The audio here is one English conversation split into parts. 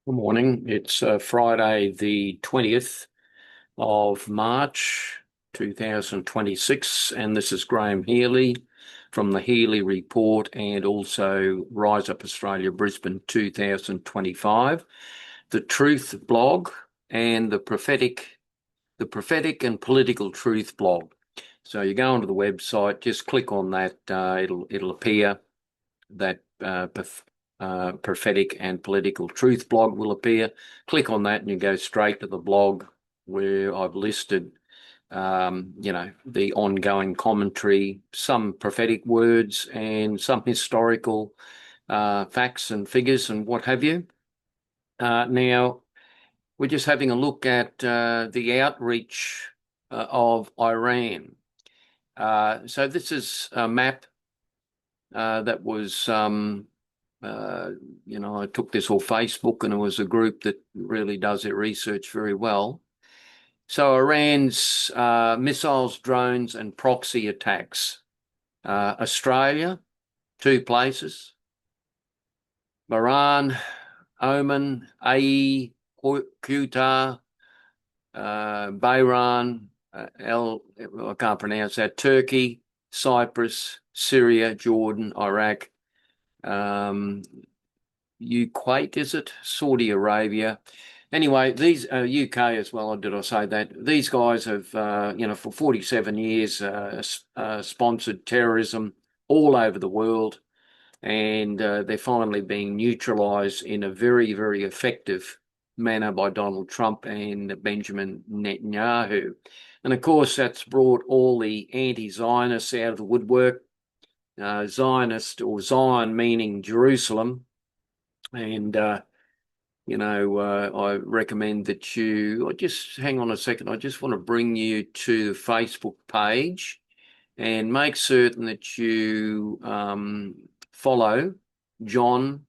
Good morning. It's Friday, the 20th of March, 2026, and this is Graham Healy from the Healy Report and also Rise Up Australia Brisbane 2025, the Truth blog and the prophetic and political truth blog. So you go onto the website, just click on that, it'll appear that prophetic and political truth blog will appear. Click on that and you go straight to the blog where I've listed, the ongoing commentary, some prophetic words and some historical facts and figures and what have you. Now, we're just having a look at the outreach of Iran. So this is a map that was, I took this off Facebook, and it was a group that really does their research very well. So Iran's missiles, drones, and proxy attacks. Australia, 2 places. Bahrain, Oman, AE, Qatar, Bahrain, I can't pronounce that, Turkey, Cyprus, Syria, Jordan, Iraq, Kuwait, is it? Saudi Arabia. Anyway, these UK as well. Did I say that? These guys have, for 47 years, sponsored terrorism all over the world, and they're finally being neutralised in a very, very effective manner by Donald Trump and Benjamin Netanyahu. And of course, that's brought all the anti-Zionists out of the woodwork. Zionist, or Zion meaning Jerusalem. And, I recommend that just hang on a second. I just want to bring you to the Facebook page and make certain that you follow John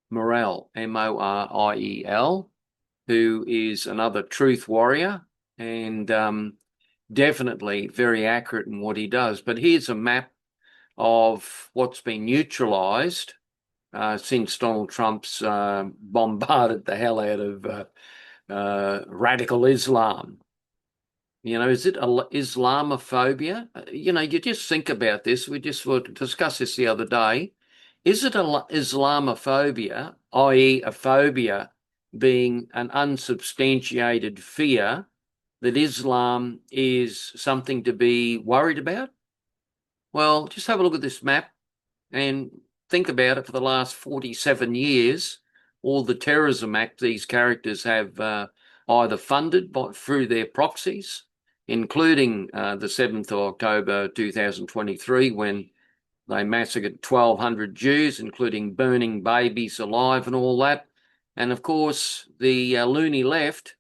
Morrell, Moriel, who is another truth warrior and definitely very accurate in what he does. But here's a map of what's been neutralised since Donald Trump's bombarded the hell out of radical Islam. Is it Islamophobia? You just think about this. We just discussed this the other day. Is it Islamophobia, i.e. a phobia being an unsubstantiated fear that Islam is something to be worried about? Well, just have a look at this map and think about it. For the last 47 years, all the terrorism act these characters have either funded through their proxies, including the 7th of October 2023, when they massacred 1,200 Jews, including burning babies alive and all that. And of course, the loony left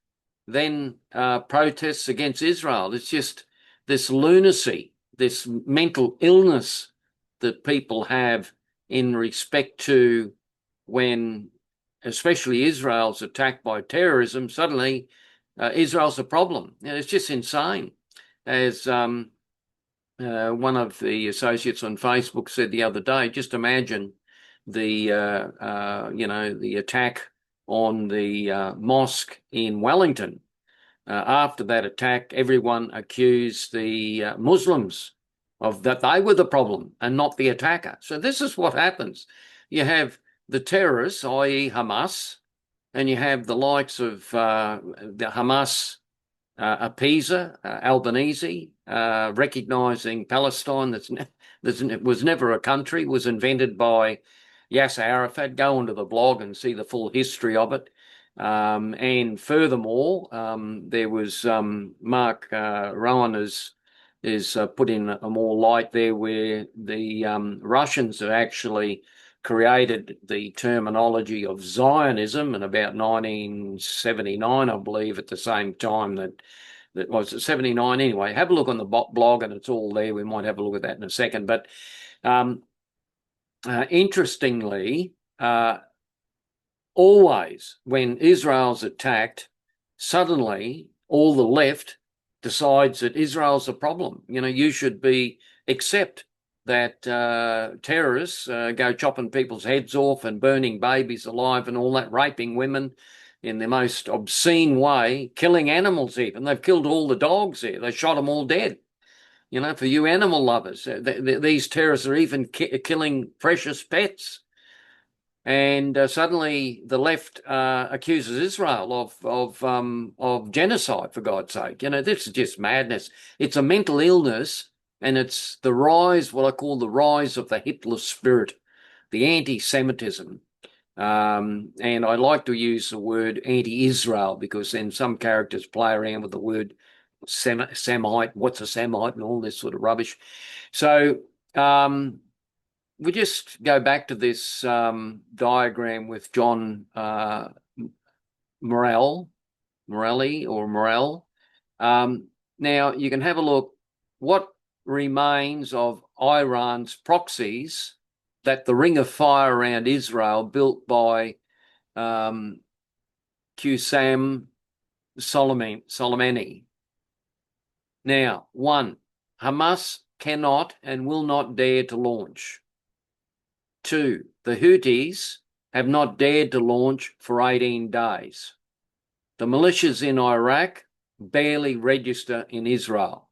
then protests against Israel. It's just this lunacy, this mental illness that people have in respect to when, especially Israel's attacked by terrorism, suddenly Israel's a problem. It's just insane. As one of the associates on Facebook said the other day, just imagine the attack on the mosque in Wellington. After that attack, everyone accused the Muslims of that they were the problem and not the attacker. So this is what happens. You have the terrorists, i.e. Hamas, and you have the likes of the Hamas appeaser, Albanese, recognising Palestine that was never a country, was invented by Yasser Arafat. Go onto the blog and see the full history of it. And furthermore, there was Mark Rowan is put in a more light there, where the Russians have actually created the terminology of Zionism in about 1979, I believe, at the same time that was it 79 anyway. Have a look on the blog and it's all there. We might have a look at that in a second. But interestingly, always when Israel's attacked, suddenly all the left decides that Israel's a problem. You should accept that terrorists go chopping people's heads off and burning babies alive and all that, raping women in the most obscene way, killing animals even. They've killed all the dogs there. They shot them all dead. You know, for you animal lovers, these terrorists are even killing precious pets. And suddenly the left accuses Israel of genocide, for God's sake. You know, this is just madness. It's a mental illness, and it's the rise, what I call the rise of the Hitler spirit, the anti-Semitism. And I like to use the word anti-Israel because then some characters play around with the word Semite, what's a Semite, and all this sort of rubbish. So we just go back to this diagram with John Morelli. Now you can have a look what remains of Iran's proxies, that the ring of fire around Israel built by Qasem Soleimani. Now, 1, Hamas cannot and will not dare to launch. 2, the Houthis have not dared to launch for 18 days. The militias in Iraq barely register in Israel.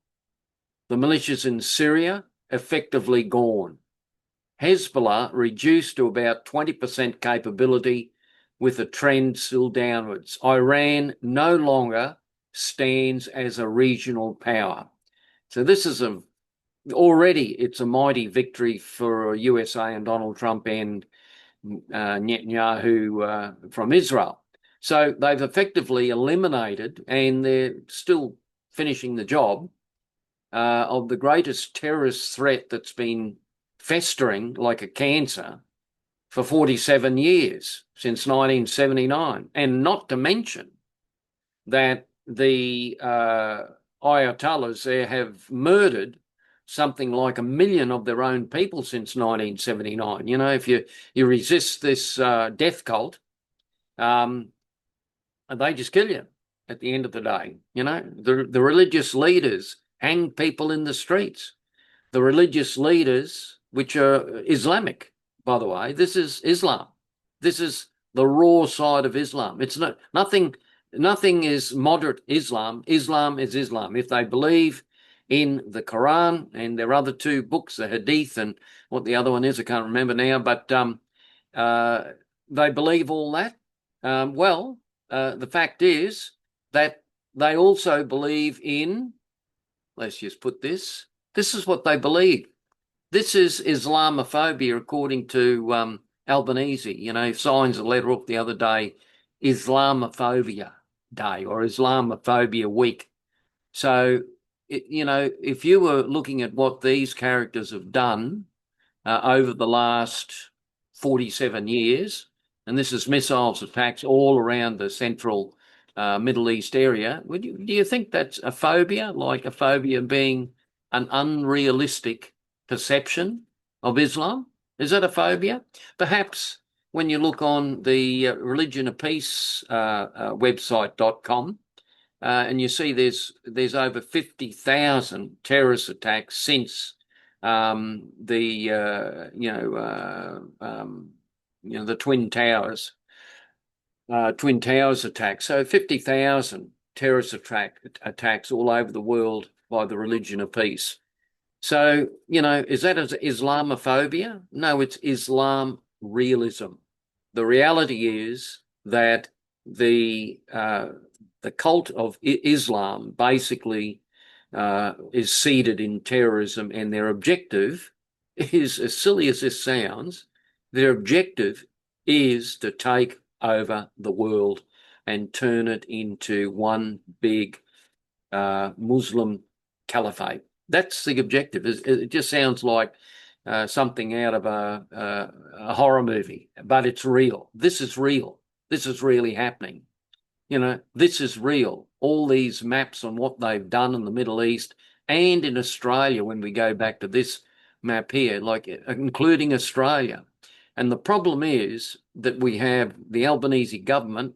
The militias in Syria effectively gone. Hezbollah reduced to about 20% capability with a trend still downwards. Iran no longer stands as a regional power. So this is already it's a mighty victory for USA and Donald Trump and Netanyahu from Israel. So they've effectively eliminated, and they're still finishing the job, of the greatest terrorist threat that's been festering like a cancer for 47 years, since 1979. And not to mention that the Ayatollahs there have murdered something like 1 million of their own people since 1979. You know, if you resist this death cult, they just kill you at the end of the day. You know, the religious leaders hang people in the streets. The religious leaders, which are Islamic, by the way, this is Islam. This is the raw side of Islam. It's nothing is moderate Islam. Islam is Islam. If they believe in the Quran and their other 2 books, the Hadith and what the other one is, I can't remember now, but they believe all that. The fact is that they also believe in, let's just put this is what they believe. This is Islamophobia, according to Albanese. You know, signs a letter up the other day, Islamophobia Day or Islamophobia Week. So, you know, if you were looking at what these characters have done over the last 47 years, and this is missiles attacks all around the central Middle East area, do you think that's a phobia, like a phobia being an unrealistic perception of Islam? Is that a phobia? Perhaps when you look on the Religion of Peace website.com and you see there's over 50,000 terrorist attacks since the Twin Towers attack. So 50,000 terrorist attacks all over the world by the Religion of Peace. So, you know, is that Islamophobia? No, it's Islam realism. The reality is that the cult of Islam basically is seeded in terrorism, and their objective is, as silly as this sounds, their objective is to take over the world and turn it into one big Muslim caliphate. That's the objective. It just sounds like something out of a horror movie, but it's real. This is real. This is really happening. You know, this is real. All these maps on what they've done in the Middle East and in Australia, when we go back to this map here, like including Australia. And the problem is that we have the Albanese government.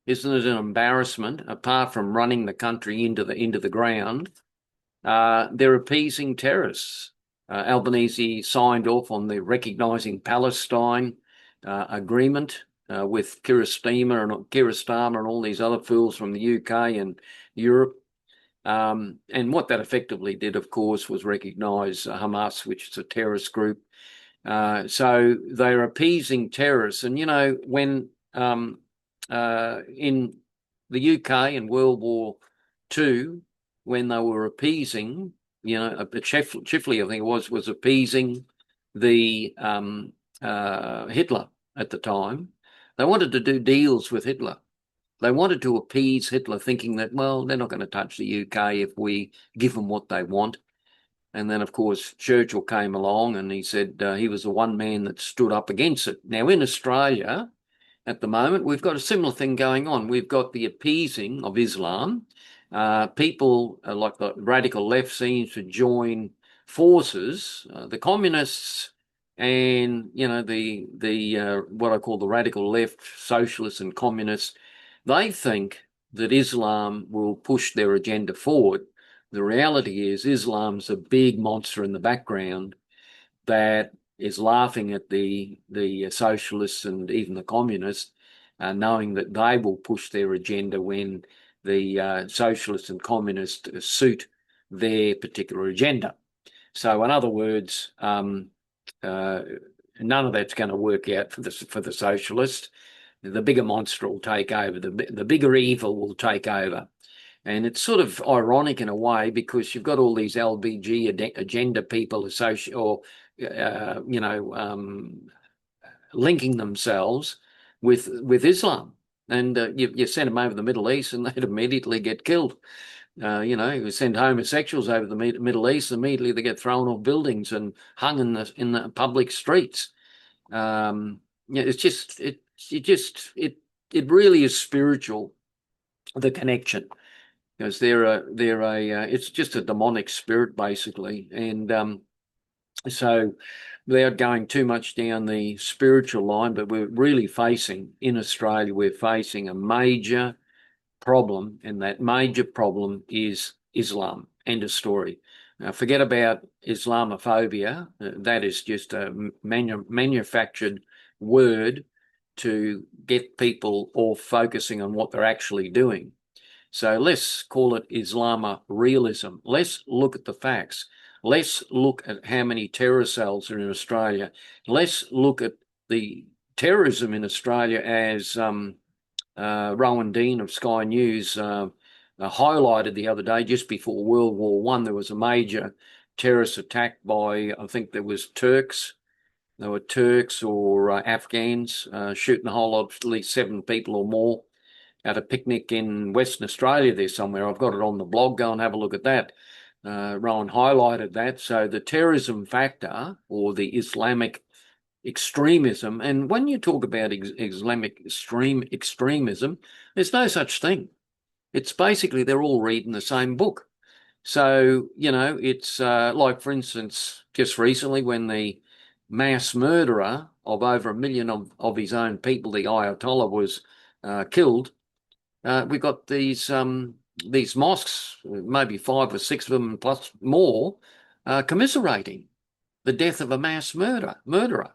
Isn't it an embarrassment, apart from running the country into the ground? They're appeasing terrorists. Albanese signed off on the recognising Palestine agreement with Keir Starmer and all these other fools from the UK and Europe. And what that effectively did, of course, was recognise Hamas, which is a terrorist group. So they're appeasing terrorists. And, when in the UK in World War II, when they were appeasing, Chifley, I think it was appeasing the Hitler at the time. They wanted to do deals with Hitler. They wanted to appease Hitler, thinking that, well, they're not going to touch the UK if we give them what they want. And then, of course, Churchill came along and he said he was the one man that stood up against it. Now, in Australia, at the moment, we've got a similar thing going on. We've got the appeasing of Islam. People like the radical left seems to join forces. The communists and the what I call the radical left, socialists and communists, they think that Islam will push their agenda forward. The reality is Islam's a big monster in the background that is laughing at the socialists and even the communists, knowing that they will push their agenda when the socialists and communists suit their particular agenda. So, in other words, none of that's going to work out for the socialists. The bigger monster will take over. The bigger evil will take over. And it's sort of ironic in a way because you've got all these LBG agenda people linking themselves with Islam. And you send them over the Middle East and they'd immediately get killed. You send homosexuals over the Middle East, immediately they get thrown off buildings and hung in the public streets. It's just it really is spiritual, the connection, because it's just a demonic spirit basically, and so without going too much down the spiritual line, but in Australia, we're facing a major problem, and that major problem is Islam. End of story. Now, forget about Islamophobia. That is just a manufactured word to get people off focusing on what they're actually doing. So let's call it Islamo realism. Let's look at the facts. Let's look at how many terror cells are in Australia. Let's look at the terrorism in Australia as Rowan Dean of Sky News highlighted the other day. Just before World War I, there was a major terrorist attack by, I think there was Turks. There were Turks or Afghans shooting a whole lot, at least 7 people or more, at a picnic in Western Australia there somewhere. I've got it on the blog. Go and have a look at that. Rowan highlighted that. So the terrorism factor or the Islamic extremism, and when you talk about Islamic extremism, there's no such thing. It's basically they're all reading the same book. So, it's like, for instance, just recently when the mass murderer of over 1 million of his own people, the Ayatollah, was killed, we got these mosques, maybe 5 or 6 of them plus more, commiserating the death of a mass murderer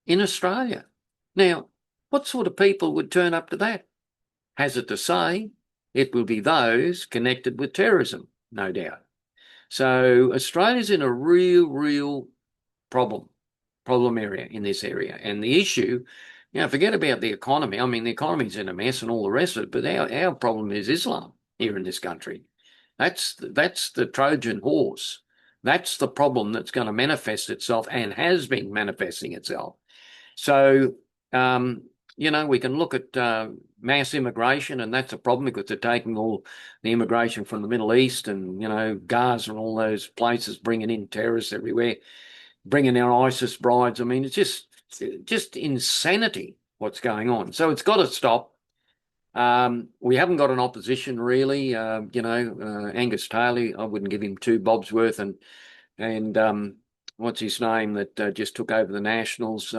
in Australia. Now, what sort of people would turn up to that? Hazard to say, it will be those connected with terrorism, no doubt. So Australia's in a real problem area in this area. And the issue, forget about the economy. I mean, the economy's in a mess and all the rest of it, but our problem is Islam here in this country. That's the Trojan horse. That's the problem that's going to manifest itself and has been manifesting itself. So, we can look at mass immigration, and that's a problem because they're taking all the immigration from the Middle East and, Gaza and all those places, bringing in terrorists everywhere, bringing our ISIS brides. I mean, it's just insanity what's going on. So it's got to stop. We haven't got an opposition really. Angus Taylor, I wouldn't give him 2 bobs worth, and what's his name that just took over the Nationals?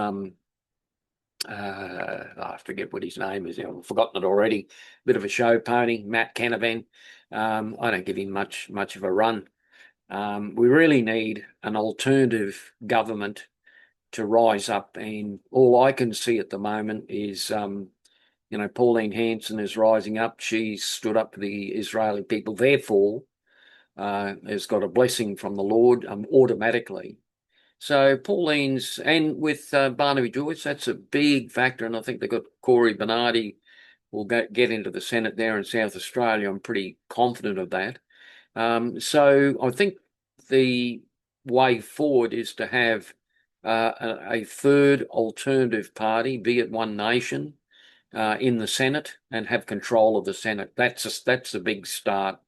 I forget what his name is. I've forgotten it already. Bit of a show pony, Matt Canavan. I don't give him much of a run. We really need an alternative government to rise up, and all I can see at the moment is, Pauline Hanson is rising up. She's stood up for the Israeli people, therefore, has got a blessing from the Lord automatically. So Pauline's, and with Barnaby Joyce, that's a big factor, and I think they've got Corey Bernardi will get into the Senate there in South Australia. I'm pretty confident of that. So I think the way forward is to have a third alternative party, be it One Nation, in the Senate and have control of the Senate. That's a big start.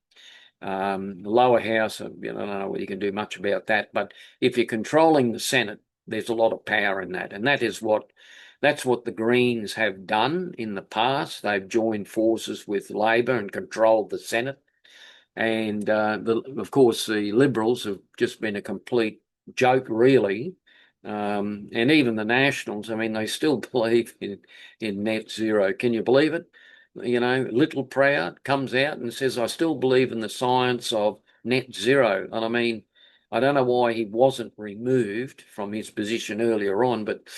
Lower house, I don't know whether you can do much about that, but if you're controlling the Senate, there's a lot of power in that, and that's what the Greens have done in the past. They've joined forces with Labor and controlled the Senate, and of course the Liberals have just been a complete joke, really. And even the Nationals, I mean, they still believe in net zero. Can you believe it? Little Proud comes out and says, I still believe in the science of net zero. And I mean, I don't know why he wasn't removed from his position earlier on, but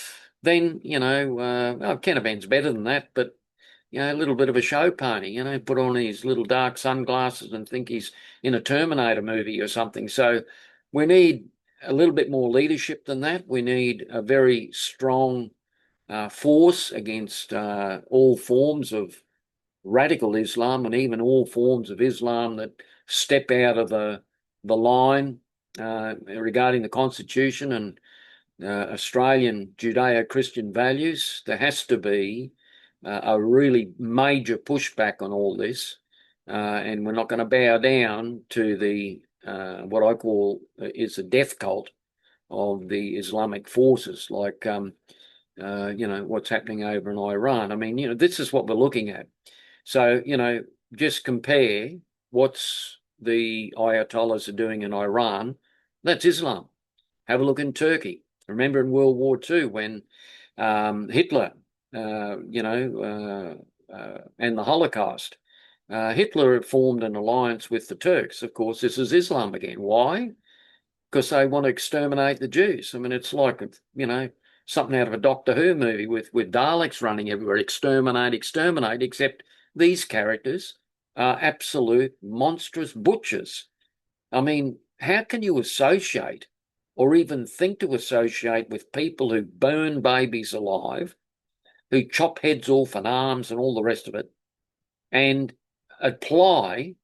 then, Canavan's better than that, but, a little bit of a show pony, put on his little dark sunglasses and think he's in a Terminator movie or something. So we need a little bit more leadership than that. We need a very strong force against all forms of radical Islam and even all forms of Islam that step out of the line regarding the Constitution and Australian Judeo-Christian values. There has to be a really major pushback on all this, and we're not going to bow down to the what I call is the death cult of the Islamic forces, like what's happening over in Iran. I mean, this is what we're looking at. So, just compare what's the Ayatollahs are doing in Iran. That's Islam. Have a look in Turkey. Remember in World War II when Hitler, and the Holocaust, Hitler formed an alliance with the Turks. Of course, this is Islam again. Why? Because they want to exterminate the Jews. I mean, it's like, something out of a Doctor Who movie with Daleks running everywhere, exterminate, except these characters are absolute monstrous butchers. I mean, how can you associate or even think to associate with people who burn babies alive, who chop heads off and arms and all the rest of it, and apply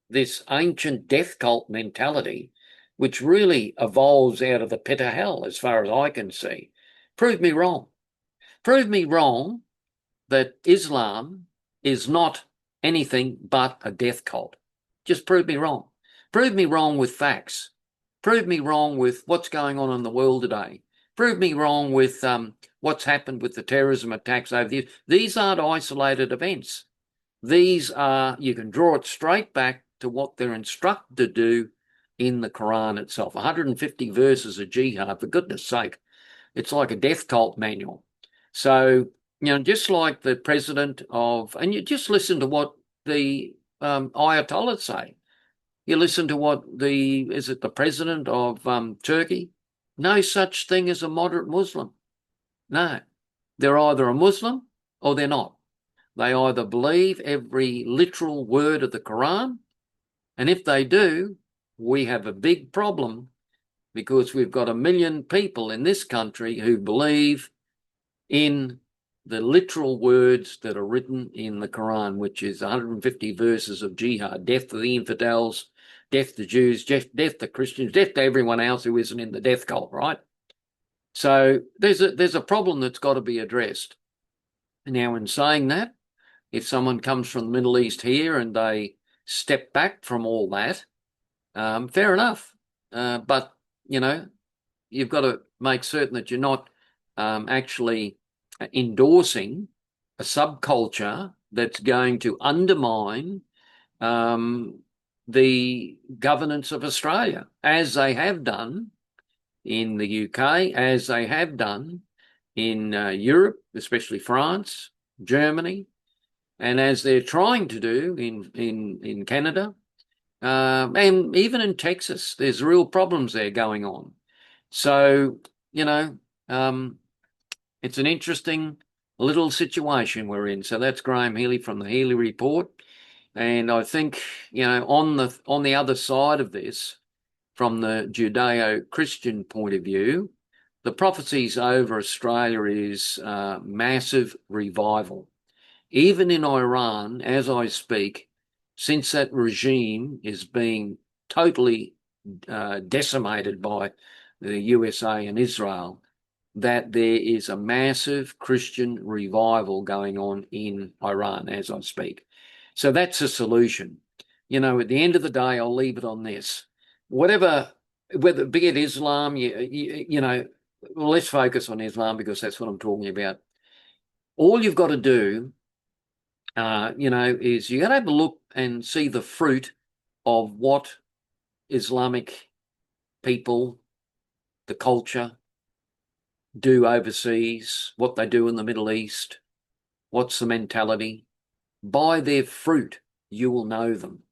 this ancient death cult mentality, which really evolves out of the pit of hell, as far as I can see? Prove me wrong. Prove me wrong that Islam is not anything but a death cult. Just prove me wrong. Prove me wrong with facts. Prove me wrong with what's going on in the world today. Prove me wrong with what's happened with the terrorism attacks over the years. These aren't isolated events. These are, you can draw it straight back to what they're instructed to do in the Quran itself. 150 verses of jihad, for goodness sake. It's like a death cult manual. So, just like the president of, and you just listen to what the Ayatollahs say. You listen to what is it the president of Turkey? No such thing as a moderate Muslim. No. They're either a Muslim or they're not. They either believe every literal word of the Quran, and if they do, we have a big problem, because we've got 1 million people in this country who believe in the literal words that are written in the Quran, which is 150 verses of jihad, death to the infidels, death to Jews, death to Christians, death to everyone else who isn't in the death cult, right? So there's a problem that's got to be addressed. Now, in saying that, if someone comes from the Middle East here and they step back from all that, fair enough. But, you've got to make certain that you're not actually endorsing a subculture that's going to undermine the governance of Australia, as they have done in the UK, as they have done in Europe, especially France, Germany, and as they're trying to do in Canada And even in Texas, there's real problems there going on. So, you know, um, it's an interesting little situation we're in. So that's Graham Healy from the Healy Report. And I think, on the other side of this, from the Judeo-Christian point of view, the prophecies over Australia is massive revival. Even in Iran, as I speak, since that regime is being totally decimated by the USA and Israel, that there is a massive Christian revival going on in Iran as I speak. So that's a solution. At the end of the day, I'll leave it on this. Whatever, whether be it Islam, well, let's focus on Islam because that's what I'm talking about. All you've got to do, is you got to have a look and see the fruit of what Islamic people, the culture, do overseas, what they do in the Middle East, what's the mentality. By their fruit, you will know them.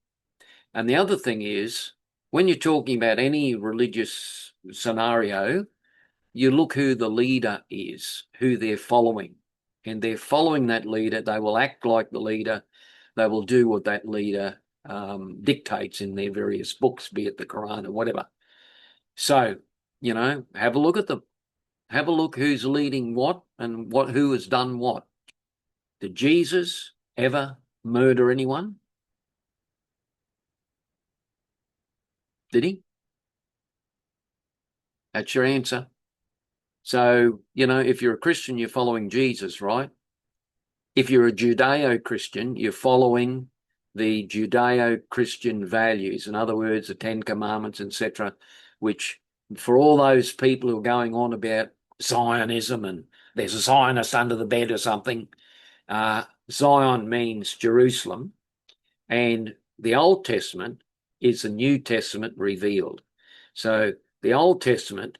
And the other thing is, when you're talking about any religious scenario, you look who the leader is, who they're following. And they're following that leader. They will act like the leader. They will do what that leader dictates in their various books, be it the Quran or whatever. So, have a look at them. Have a look who's leading what and who has done what. Did Jesus ever murder anyone? Did he? That's your answer. So, if you're a Christian, you're following Jesus, right? If you're a Judeo-Christian, you're following the Judeo-Christian values. In other words, the Ten Commandments, etc., which for all those people who are going on about Zionism and there's a Zionist under the bed or something, Zion means Jerusalem, and the Old Testament is the New Testament revealed. So the Old Testament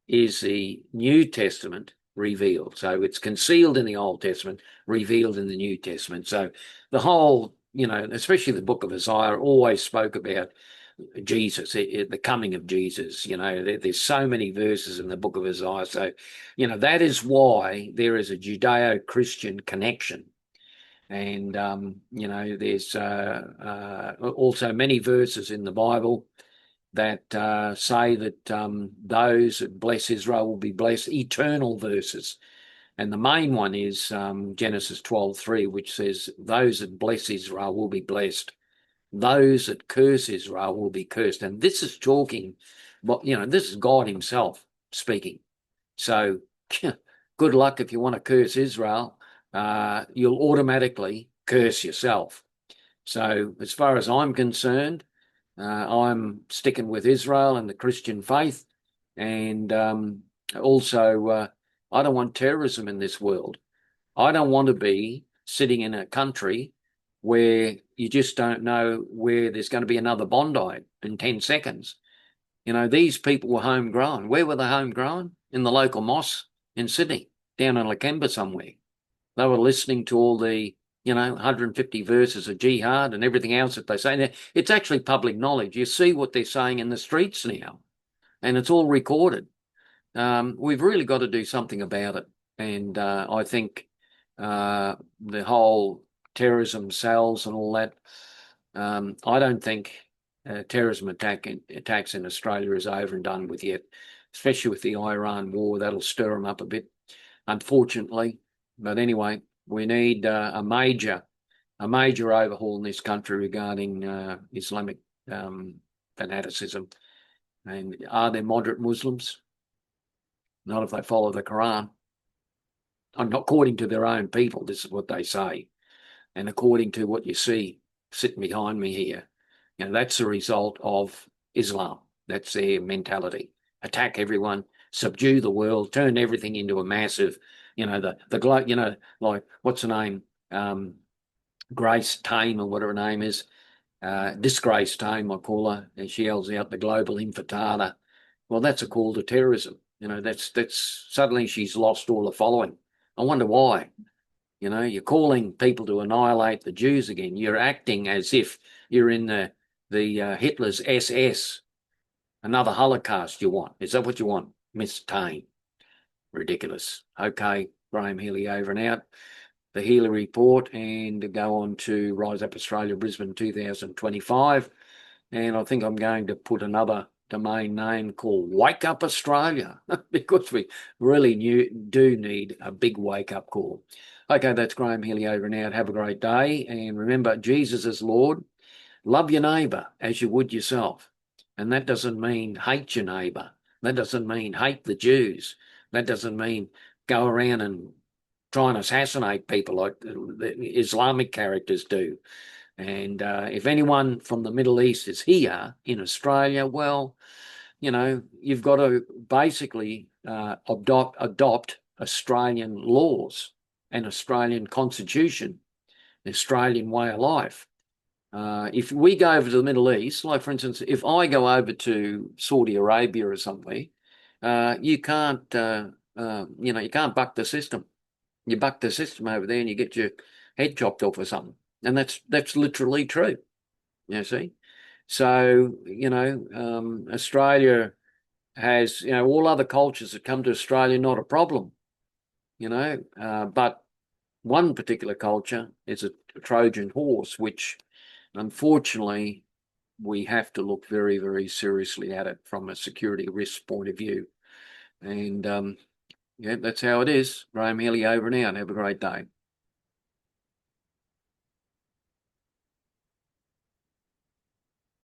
is the New Testament revealed. So it's concealed in the Old Testament, revealed in the New Testament. So the whole, especially the book of Isaiah, always spoke about Jesus, the coming of Jesus. There's so many verses in the book of Isaiah. So, that is why there is a Judeo-Christian connection. And, there's also many verses in the Bible that say that those that bless Israel will be blessed, eternal verses. And the main one is Genesis 12:3, which says, those that bless Israel will be blessed. Those that curse Israel will be cursed. And this is talking, this is God himself speaking. So good luck if you want to curse Israel. You'll automatically curse yourself. So as far as I'm concerned, I'm sticking with Israel and the Christian faith. And also, I don't want terrorism in this world. I don't want to be sitting in a country where you just don't know where there's going to be another Bondi in 10 seconds. These people were homegrown. Where were they homegrown? In the local mosque in Sydney, down in Lakemba somewhere. They were listening to all the 150 verses of jihad and everything else that they say. It's actually public knowledge. You see what they're saying in the streets now, and it's all recorded. We've really got to do something about it. And I think the whole terrorism cells and all that, I don't think terrorism attacks in Australia is over and done with yet, especially with the Iran war. That'll stir them up a bit, unfortunately. But anyway, we need a major overhaul in this country regarding Islamic fanaticism. And are there moderate Muslims? Not if they follow the Quran. According to their own people, this is what they say. And according to what you see sitting behind me here, that's the result of Islam. That's their mentality. Attack everyone, subdue the world, turn everything into a massive, like what's her name? Grace Tame or whatever her name is. Disgrace Tame, I call her, and she yells out the global intifada. Well, that's a call to terrorism. That's suddenly she's lost all the following. I wonder why. You're calling people to annihilate the Jews again. You're acting as if you're in the the Hitler's SS. Another Holocaust you want? Is that what you want, Mr. Tane? Ridiculous. Okay, Graham Healy over and out. The Healy Report, and go on to Rise Up Australia Brisbane 2025. And I think I'm going to put another domain name called Wake Up Australia because we really do need a big wake up call. Okay, that's Graham Healy over and out. Have a great day. And remember, Jesus is Lord. Love your neighbour as you would yourself. And that doesn't mean hate your neighbour. That doesn't mean hate the Jews. That doesn't mean go around and try and assassinate people like the Islamic characters do. And if anyone from the Middle East is here in Australia, well, you've got to basically adopt Australian laws and Australian constitution, the Australian way of life. If we go over to the Middle East, like for instance, if I go over to Saudi Arabia or something, you can't, you can't buck the system. You buck the system over there and you get your head chopped off or something. And that's literally true. You see? So, Australia has, all other cultures that come to Australia, not a problem, but one particular culture is a Trojan horse, which unfortunately we have to look very, very seriously at it from a security risk point of view. And yeah, that's how it is. Graham Healy over and out. Have a great day.